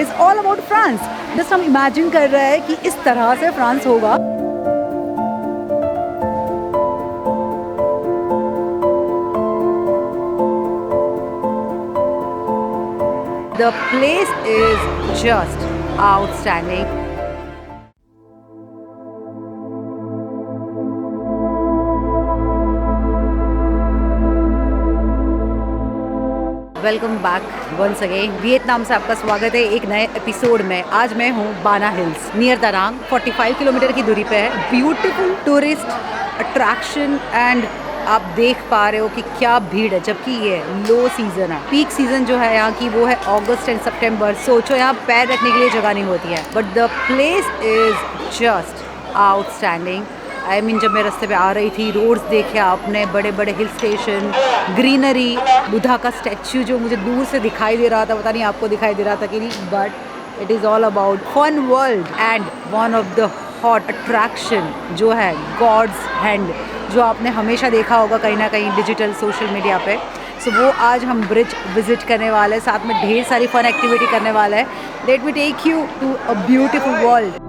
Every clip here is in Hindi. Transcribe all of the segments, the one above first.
Is all about France. Just हम इमेजिन कर रहे हैं कि इस तरह से फ्रांस होगा। The place is just outstanding. Welcome back once again. Vietnam से आपका स्वागत है एक नए एपिसोड में। आज मैं हूँ बाना हिल्स नियर दानांग, 45 किलोमीटर की दूरी पे है। ब्यूटीफुल टूरिस्ट अट्रैक्शन एंड आप देख पा रहे हो कि क्या भीड़ है, जबकि ये लो सीजन है। पीक सीजन जो है यहाँ की वो है अगस्त एंड सितंबर। सोचो यहाँ पैर रखने के लिए जगह नहीं होती है। But the place is just outstanding. I mean जब मैं रास्ते पे आ रही थी, रोड्स देखे आपने, बड़े बड़े हिल स्टेशन, ग्रीनरी, बुद्धा का स्टैचू जो मुझे दूर से दिखाई दे रहा था, पता नहीं आपको दिखाई दे रहा था कि नहीं, but it is all about fun world and one of the hot attraction जो है गॉड्स हैंड, जो आपने हमेशा देखा होगा कहीं ना कहीं डिजिटल सोशल मीडिया पे। सो वो आज हम ब्रिज विजिट करने वाले हैं, साथ में ढेर सारी फन एक्टिविटी करने वाले हैं। Let me take you to a beautiful world.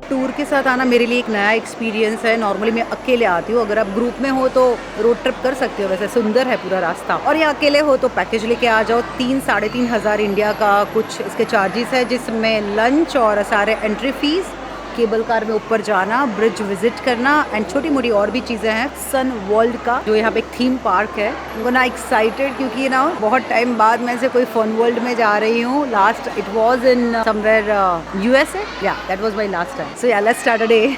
Tour के साथ आना मेरे लिए एक नया एक्सपीरियंस है। नॉर्मली मैं अकेले आती हूँ, अगर आप ग्रुप में हो तो रोड ट्रिप कर सकते हो, वैसे सुंदर है पूरा रास्ता। और ये अकेले हो तो पैकेज लेके आ जाओ। 3-3.5 हज़ार इंडिया का कुछ इसके चार्जेस है, जिसमें लंच और सारे एंट्री फीस, केबल कार में ऊपर जाना, ब्रिज विजिट करना एंड छोटी मोटी और भी चीज़ें हैं। सन वर्ल्ड का जो यहाँ पे एक थीम पार्क है, वो ना एक्साइटेड क्योंकि ना बहुत टाइम बाद मैं से कोई फन वर्ल्ड में जा रही हूँ। Last it was in somewhere USA, yeah that was my last time. So yeah let's start a day.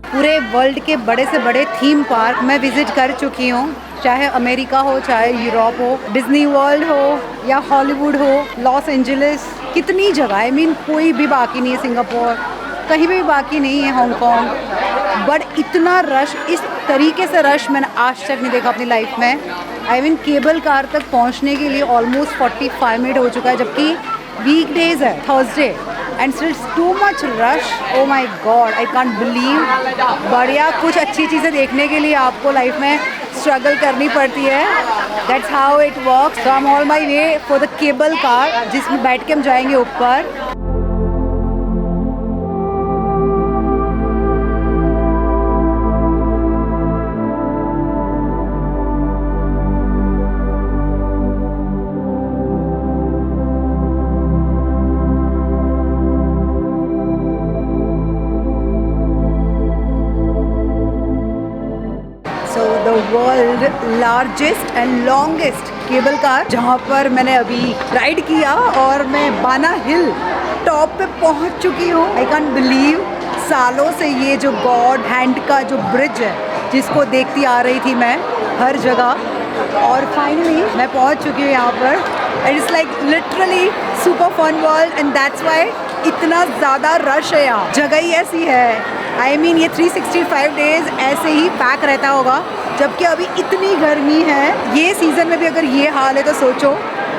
पूरे वर्ल्ड के बड़े से बड़े थीम पार्क मैं विजिट कर चुकी हूँ, चाहे अमेरिका हो, चाहे यूरोप हो, डिज्नी वर्ल्ड हो या हॉलीवुड हो, लॉस एंजलिस, कितनी जगह, आई मीन कोई भी बाकी नहीं है, सिंगापुर कहीं भी बाकी नहीं है, हांगकांग। बट इतना रश, इस तरीके से रश मैंने आज तक नहीं देखा अपनी लाइफ में। आई मीन केबल कार तक पहुँचने के लिए ऑलमोस्ट 45 मिनट हो चुका है, जबकि वीकडेज है, Thursday, and still too much rush. Oh my God, I can't believe. बढ़िया, कुछ अच्छी चीज़ें देखने के लिए आपको लाइफ में स्ट्रगल करनी पड़ती है। That's how it works. So I am on my way for the cable car, जिसमें बैठ के हम जाएंगे ऊपर। World largest and longest cable car, जहाँ पर मैंने अभी राइड किया, और मैं बाना हिल टॉप पे पहुँच चुकी हूँ। आई कांट बिलीव, सालों से ये जो गॉड हैंड का जो ब्रिज है, जिसको देखती आ रही थी मैं हर जगह, और फाइनली मैं पहुँच चुकी हूँ यहाँ पर। It is like literally super fun world and that's why इतना ज़्यादा रश है यहाँ। जगह ही ऐसी है, आई मीन ये 365 डेज ऐसे ही पैक रहता होगा, जबकि अभी इतनी गर्मी है। ये सीज़न में भी अगर ये हाल है तो सोचो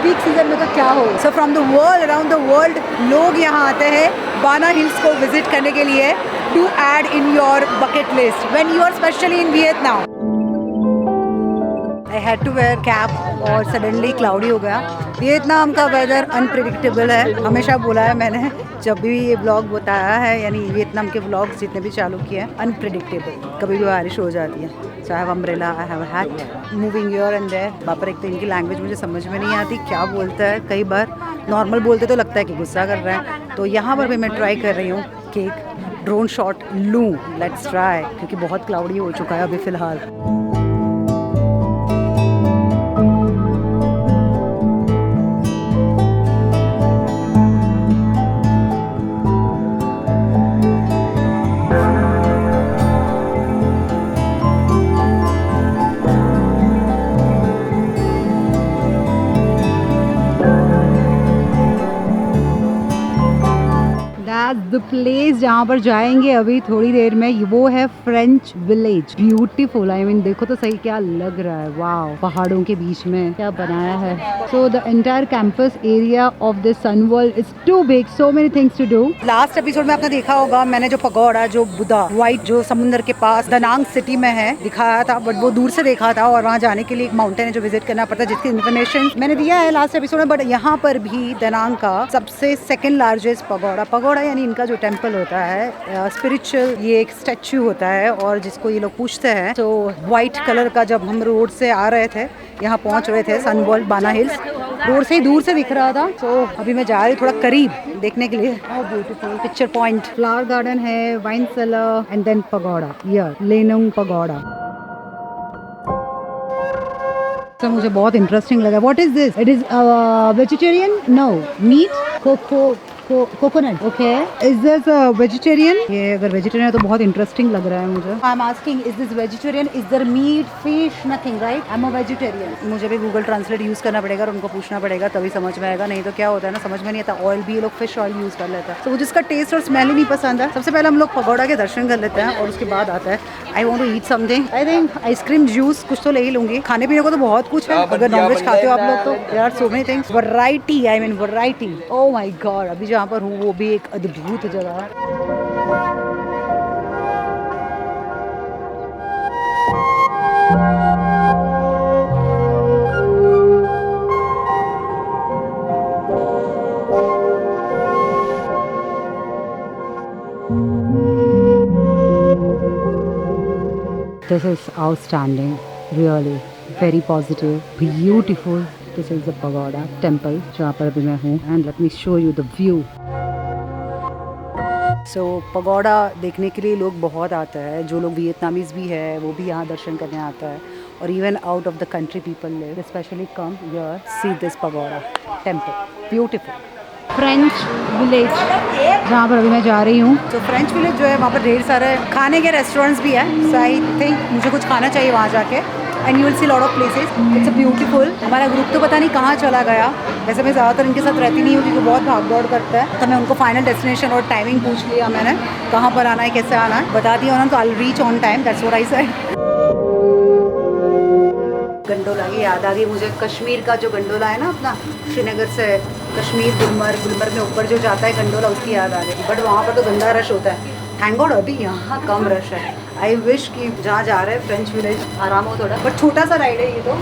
पीक सीज़न में तो क्या हो। So from the world, around the world लोग यहाँ आते हैं बाना हिल्स को विजिट करने के लिए, to add in your bucket list when you are specially in Vietnam. I had to wear cap और सडनली क्लाउडी हो गया। वियतनाम का वेदर अनप्रिडिक्टेबल है, हमेशा बोला है मैंने जब भी ये ब्लॉग बताया है, यानी वियतनाम के ब्लॉग्स जितने भी चालू किए हैं, अनप्रिडिक्टेबल, कभी भी बारिश हो जाती है। So I have umbrella, I have hat, moving here and there. बापर, एक तो इनकी लैंग्वेज मुझे समझ में नहीं आती क्या बोलता है। कई बार नॉर्मल बोलते तो लगता है कि गुस्सा कर रहे हैं। तो यहाँ पर भी मैं ट्राई कर रही हूँ कि एक ड्रोन शॉट लूँ। लेट्स ट्राई, क्योंकि बहुत क्लाउडी हो चुका है अभी फ़िलहाल। That's the द प्लेस जहाँ पर जाएंगे अभी थोड़ी देर में वो है French village. Beautiful, I mean देखो तो सही क्या लग रहा है। वाओ, पहाड़ों के बीच में क्या बनाया है। So the entire campus area of the Sun World is too big, so many things to do. Last episode में आपने देखा होगा मैंने जो पगोड़ा, जो बुद्धा व्हाइट जो समुद्र के पास दनांग सिटी में है दिखाया था, बट वो दूर से देखा था और वहाँ जाने के लिए एक माउंटेन है जो विजिट करना पड़ता है, जिसकी इन्फॉर्मेशन मैंने दिया है लास्ट एपिसोड में। बट यहाँ पर भी दनांग का सबसे सेकंड लार्जेस्ट पगोड़ा यानी इनका जो टेम्पल होता है स्पिरिचुअल, ये एक स्टैचू होता है और जिसको ये लोग पूछते हैं। तो व्हाइट कलर का जब हम रोड से आ रहे थे, यहाँ पहुँच रहे थे सनवर्ल्ड बाना हिल्स, रोड से ही दूर से दिख रहा था। तो अभी मैं जा रही हूँ थोड़ा करीब देखने के लिए। Beautiful picture point, flower garden है, wine cellar and then pagoda, here Linh Ung pagoda. तो मुझे बहुत इंटरेस्टिंग लगा। What is this? It is vegetarian? No meat, coconut. Okay, is this vegetarian? ये अगर वेजिटेरियन है तो बहुत इंटरेस्टिंग लग रहा है मुझे। I am asking is this vegetarian, is there meet, fish, nothing, right? I am a vegetarian. मुझे भी गूगल ट्रांसलेट यूज करना पड़ेगा और उनको पूछना पड़ेगा तभी समझ में आएगा, नहीं तो क्या होता है ना, समझ में नहीं आता। ऑयल भी ये लोग फिश ऑयल यूज कर लेते हैं, तो मुझे इसका टेस्ट और स्मेल ही नहीं पसंद है। सबसे पहले हम लोग पगोड़ा के दर्शन कर लेते हैं और उसके बाद आता है I want to eat something. I think ice cream, juice कुछ तो ले ही लूंगी। खाने पीने को तो बहुत कुछ है, अगर नॉनवेज खाते हो आप लोग तो there are so many things. Variety, I mean variety. Oh my God, अभी जहाँ पर हूँ वो भी एक अद्भुत जगह है। This is outstanding, really very positive, beautiful. This is the pagoda temple जहाँ पर अभी मैं हूँ, and let me show you the view. So pagoda देखने के लिए लोग बहुत आते हैं, जो लोग वियतनामीज भी है वो भी यहाँ दर्शन करने आता है, और even out of the country people live, especially come here see this pagoda temple, beautiful. French village जहाँ पर अभी मैं जा रही हूँ, तो फ्रेंच विलेज जो है वहाँ पर ढेर सारे खाने के रेस्टोरेंट्स भी है। सो आई थिंक मुझे कुछ खाना चाहिए वहाँ जाके, and you will see lot of places. It's a beautiful. हमारा ग्रुप तो पता नहीं कहाँ चला गया, वैसे मैं ज़्यादातर इनके साथ रहती नहीं हूँ क्योंकि बहुत भाग दौड़ करता है, तो मैं उनको फाइनल डेस्टिनेशन और टाइमिंग पूछ लिया मैंने, कहाँ पर आना है, कैसे आना है, बता दिया उन्होंने, तो I will reach on time, that's what I said. Gondola की याद आ गई मुझे, कश्मीर का जो गंडोला है ना अपना, श्रीनगर से कश्मीर गुलमर्ग में ऊपर जो जाता है गंडोला, उसकी याद आ गई। बट वहाँ पर तो गंदा रश होता है, थैंक गॉड अभी यहाँ कम रश है। आई विश कि जहाँ जा रहे हैं फ्रेंच विलेज आराम हो थोड़ा, बट छोटा सा राइड है ये तो।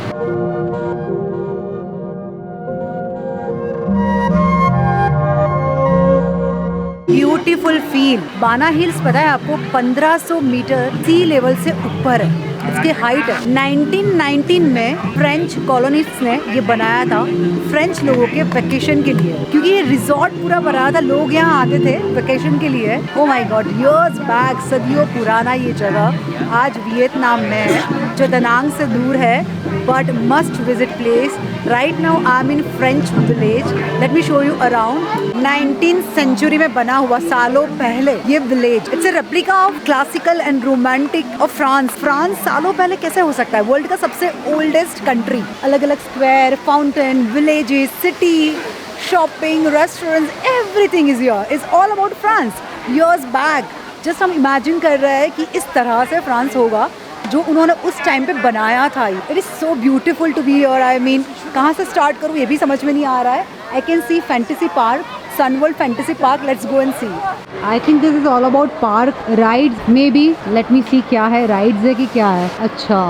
Beautiful feel. बाना हिल्स पता है आपको 1500 मीटर सी लेवल से ऊपर है, इसकी हाइट है। 1919 में फ्रेंच कॉलोनिस्ट ने ये बनाया था फ्रेंच लोगों के वेकेशन के लिए, क्योंकि ये रिजॉर्ट पूरा बना था, लोग यहाँ आते थे वेकेशन के लिए। ओह माय गॉड, इयर्स बैक, सदियों पुराना ये जगह आज वियतनाम में है, जो दनांग से दूर है, but must visit place. Right now I am in French village, let me show you around. 19th century में बना हुआ, सालों पहले ये village. It's a replica of classical and romantic of France. France सालों पहले कैसे हो सकता है, वर्ल्ड का सबसे ओल्डेस्ट कंट्री। अलग अलग square, fountain, villages, city, shopping, restaurants, everything is here, is all about France. Years back just हम इमेजिन कर रहे हैं कि इस तरह से फ्रांस होगा जो उन्होंने उस टाइम पे बनाया था। It is so beautiful to be here. I mean कहाँ से स्टार्ट करूँ ये भी समझ में नहीं आ रहा है। I can see fantasy park, Sun World fantasy park, let's go and see. I think this is all about park rides, maybe, let me see क्या है, राइड्स है कि क्या है। अच्छा,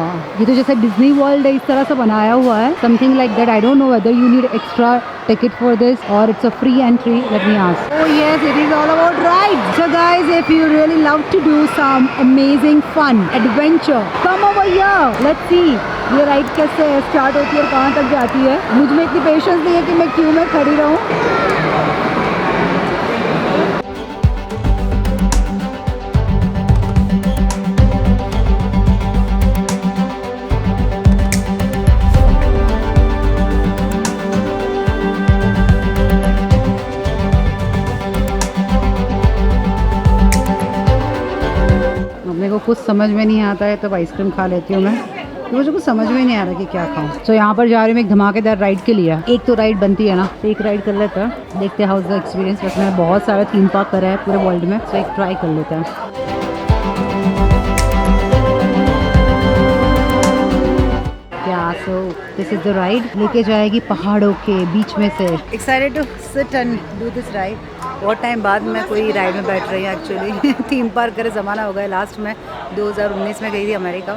ये तो जैसे डिज्नी वर्ल्ड है इस तरह से बनाया हुआ है, something like that. I don't know whether you need extra ticket for this or it's a free entry, let me ask. Oh yes, it is all about rides. So guys, if you really love to do some amazing fun adventure, come over here, let's see ये राइड कैसे स्टार्ट होती है और कहाँ तक जाती है। मुझ में इतनी पेशेंस नहीं है कि मैं क्यू में खड़ी रहूँ। कुछ समझ में नहीं आता है तब आइसक्रीम खा लेती हूँ मैं। तो मुझे कुछ समझ में नहीं आ रहा कि क्या खाऊं। तो यहाँ पर जा रही हूँ एक धमाकेदार राइड के लिए। एक तो राइड बनती है ना, तो एक राइड कर लेते हैं, देखते हैं हाउ इज द एक्सपीरियंस। बस मैंने बहुत सारा थीम पार्क करा है पूरे वर्ल्ड में, तो एक ट्राई कर लेते हैं। So this is the ride, लेके जाएगी पहाड़ों के बीच में से। Excited to sit and do this ride. बहुत टाइम बाद मैं कोई राइड में बैठ रही हूँ एक्चुअली। थीम पार्क करे ज़माना हो गया। लास्ट में 2019 में गई थी America,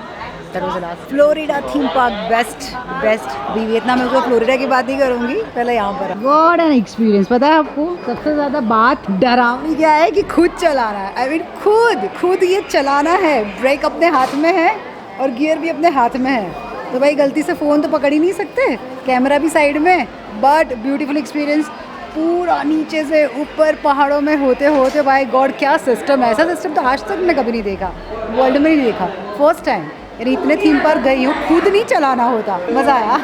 that was the last. Florida theme park best. अभी वियतनाम में फ्लोरिडा की बात नहीं करूँगी, पहले यहाँ पर। God an experience. पता है आपको सबसे ज़्यादा बात डरावनी क्या है कि खुद चलाना है। आई मीन खुद ये चलाना है। ब्रेक अपने हाथ में है और गियर भी अपने हाथ में है। तो भाई गलती से फ़ोन तो पकड़ ही नहीं सकते, कैमरा भी साइड में, बट ब्यूटीफुल एक्सपीरियंस। पूरा नीचे से ऊपर पहाड़ों में होते होते, भाई गॉड क्या सिस्टम है। ऐसा सिस्टम तो आज तक मैं कभी नहीं देखा, वर्ल्ड में नहीं देखा, फर्स्ट टाइम। यानी इतने थीम पार्क गई हूँ, खुद नहीं चलाना होता। मज़ा आया।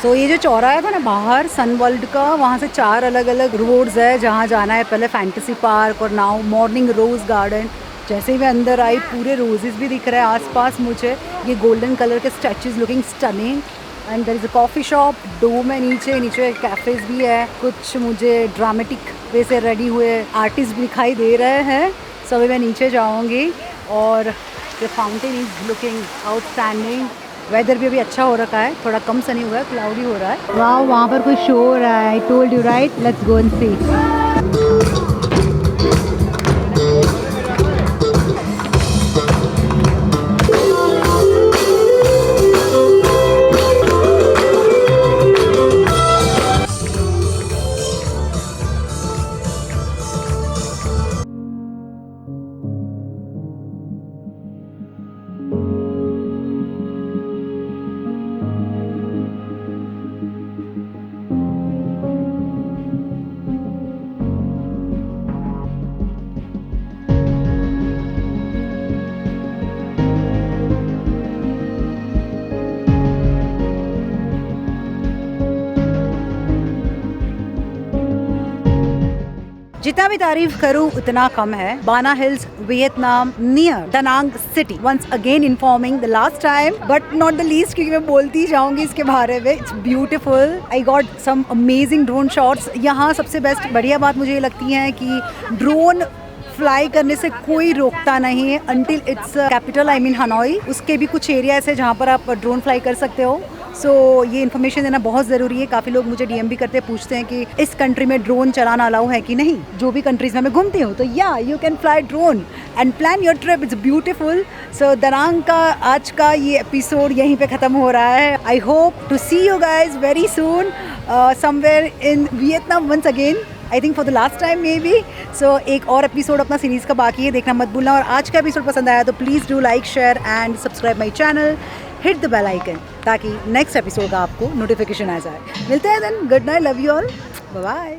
तो ये जो चौराहा था ना बाहर सन वर्ल्ड का, वहाँ से 4 अलग अलग रोड्स है जहाँ जाना है। पहले फैंटेसी पार्क और नाउ मॉर्निंग रोज़ गार्डन। जैसे ही मैं अंदर आई पूरे रोजेस भी दिख रहे हैं आसपास मुझे। ये गोल्डन कलर के statues looking stunning. And there is a coffee shop, dome है नीचे कैफ़ेज़ भी है। कुछ मुझे ड्रामेटिक वे से रेडी हुए आर्टिस्ट भी दिखाई दे रहे हैं। सो अभी मैं नीचे जाऊँगी और the fountain is looking outstanding. Weather भी अभी अच्छा हो रखा है, थोड़ा कम सनी हुआ है, क्लाउडी हो रहा है। वाह, वहाँ पर कोई शो हो रहा है। I told you right, let's go and see. जितना भी तारीफ करूं उतना कम है। Ba Na Hills, Vietnam, near Da Nang city. Once again informing the last time but not the least, क्योंकि मैं बोलती जाऊंगी इसके बारे में। It's beautiful. I got some amazing drone shots. यहाँ सबसे बेस्ट बढ़िया बात मुझे ये लगती है कि ड्रोन फ्लाई करने से कोई रोकता नहीं है until it's capital, I mean Hanoi. उसके भी कुछ एरियाज है जहाँ पर आप ड्रोन फ्लाई कर सकते हो। सो ये इन्फॉर्मेशन देना बहुत ज़रूरी है। काफ़ी लोग मुझे डीएम भी करते हैं, पूछते हैं कि इस कंट्री में ड्रोन चलाना अलाउ है कि नहीं। जो भी कंट्रीज़ में मैं घूमती हूँ तो या you can fly drone and plan your trip. It's beautiful. सो दानांग का आज का ये एपिसोड यहीं पे ख़त्म हो रहा है। I hope to see you guys very soon somewhere in Vietnam once again, I think for the last time maybe. So एक और एपिसोड अपना सीरीज़ का बाकी है, देखना मत भूलना। और आज का एपिसोड पसंद आया तो please do like, share and subscribe my channel, hit the bell icon, ताकि नेक्स्ट एपिसोड का आपको नोटिफिकेशन आ जाए। मिलते हैं then, good night, love you all, bye bye.